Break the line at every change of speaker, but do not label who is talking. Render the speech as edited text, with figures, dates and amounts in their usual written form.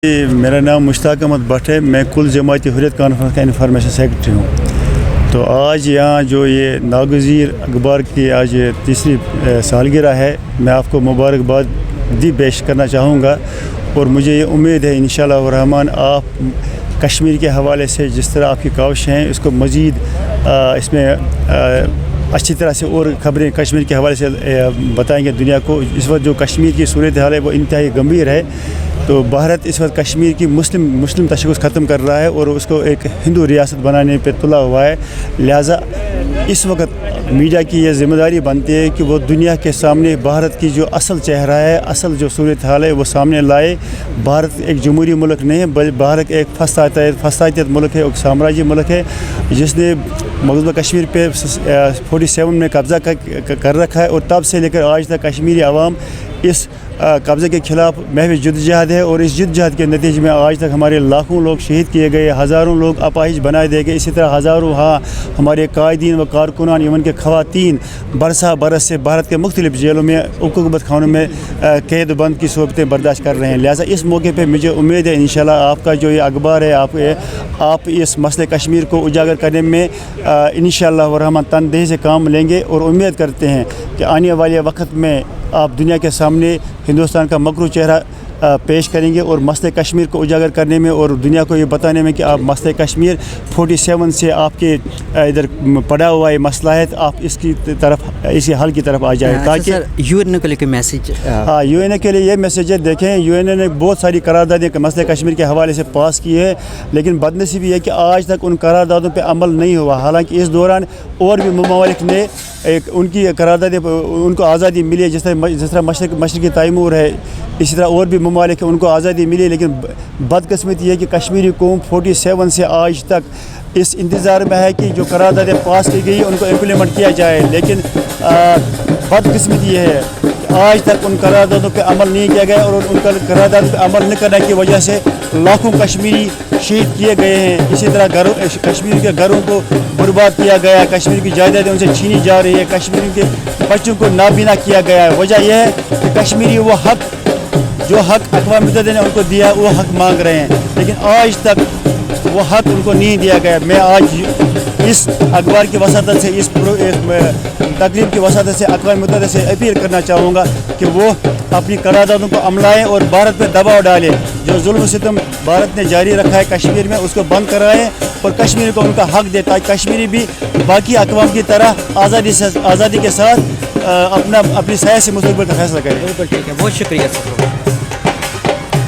मेरा नाम मुश्ताक अहमद भट्ट है। मैं कुल जमाती हुर्रियत कॉन्फ्रेंस का इंफॉर्मेशन सेक्रेटरी हूँ। तो आज यहाँ जो ये नागज़ीर अखबार की आज तीसरी सालगिरह है, मैं आपको मुबारकबाद दी पेश करना चाहूँगा। और मुझे ये उम्मीद है इंशाअल्लाह रहमान आप कश्मीर के हवाले से जिस तरह आपकी काविश हैं इसको मज़ीद इसमें अच्छी तरह से और ख़बरें कश्मीर के हवाले से बताएंगे दुनिया को। इस वक्त जो कश्मीर की सूरत हाल है वो इंतहाई गंभीर है। तो भारत इस वक्त कश्मीर की मुस्लिम तशख़्ख़ुस ख़त्म कर रहा है और उसको एक हिंदू रियासत बनाने पे तुला हुआ है। लिहाजा इस वक्त मीडिया की यह ज़िम्मेदारी बनती है कि वो दुनिया के सामने भारत की जो असल चेहरा है, असल जो सूरत हाल है वो सामने लाए। भारत एक जमहूरी मुल्क नहीं है बल्कि भारत एक फसायत मुल्क है, एक साम्राज्य मुल्क है जिसने मकबूजा कश्मीर पे 47 में कब्ज़ा कर रखा है। और तब से लेकर आज तक कश्मीरी अवाम इस कब्ज़े के ख़िलाफ़ महज जद्दोजहद है। और इस जद्दोजहद के नतीजे में आज तक हमारे लाखों लोग शहीद किए गए, हज़ारों लोग अपाहिज बनाए दिए गए। इसी तरह हज़ारों हमारे कायदीन व कारकुनान इवन के ख़वातीन बरस से भारत के मुख्तलिफ़ जेलों में हुकूमत खानों में कैद बंद की सोबतें बर्दाश्त कर रहे हैं। लिहाजा इस मौके पर मुझे उम्मीद है इंशाअल्लाह आपका जो ये अखबार है आप इस मसले कश्मीर को उजागर करने में इंशाअल्लाह रहमान तनदेही से काम लेंगे। और उम्मीद करते हैं कि आने वाले वक्त में आप दुनिया के सामने हिंदुस्तान का मकरू चेहरा पेश करेंगे और मसले कश्मीर को उजागर करने में और दुनिया को ये बताने में कि आप मसले कश्मीर 47 से आपके इधर पड़ा हुआ है मसला है, तो आप इसकी तरफ इसी हल की तरफ आ जाए। ताकि
यूएन के लिए मैसेज
यूएन के लिए ये मैसेज है। देखें यूएन ने बहुत सारी करारदादें मसले कश्मीर के हवाले से पास की है, लेकिन बदनसीबी है कि आज तक उन करारदादों पर अमल नहीं हुआ। हालांकि इस दौरान और भी ममालिक ने एक उनकी करारदादें उनको आज़ादी मिली है, जिस तरह मशरक़ी तैमूर है, इसी तरह और भी ममालिक उनको आज़ादी मिली। लेकिन बदकिस्मती है कि कश्मीरी कौम 47 से आज तक इस इंतज़ार में है कि जो करारदादें पास की गई उनको इम्प्लीमेंट किया जाए। लेकिन बदकिस्मती ये है कि आज तक उन करारदादों पर अमल नहीं किया गया और उन करारदादों पर अमल न करने की वजह से लाखों कश्मीरी शहीद किए गए हैं। इसी तरह कश्मीर के घरों को बर्बाद किया गया, कश्मीर की जायदादें उनसे छीनी जा रही है, कश्मीर के बच्चों को नाबीना किया गया है। वजह यह है कि कश्मीरी वो हक जो हक अक़वाम मुत्तहिदा ने उनको दिया वो हक मांग रहे हैं, लेकिन आज तक वो हक उनको नहीं दिया गया। मैं आज इस अखबार की वसातत से इस तकरीब की वसातत से अक़वाम मुत्तहिदा से अपील करना चाहूँगा कि वो अपनी करारदादों को अमलाएँ और भारत पर दबाव डालें। जो जुल्म सितम भारत ने जारी रखा है कश्मीर में उसको बंद कराएँ और कश्मीर को उनका हक दे, ताकि कश्मीरी भी बाकी अक़वाम की तरह आज़ादी के साथ अपनी सियासी मुस्तक़बिल का फैसला करें।
बिल्कुल ठीक है, बहुत शुक्रिया सर।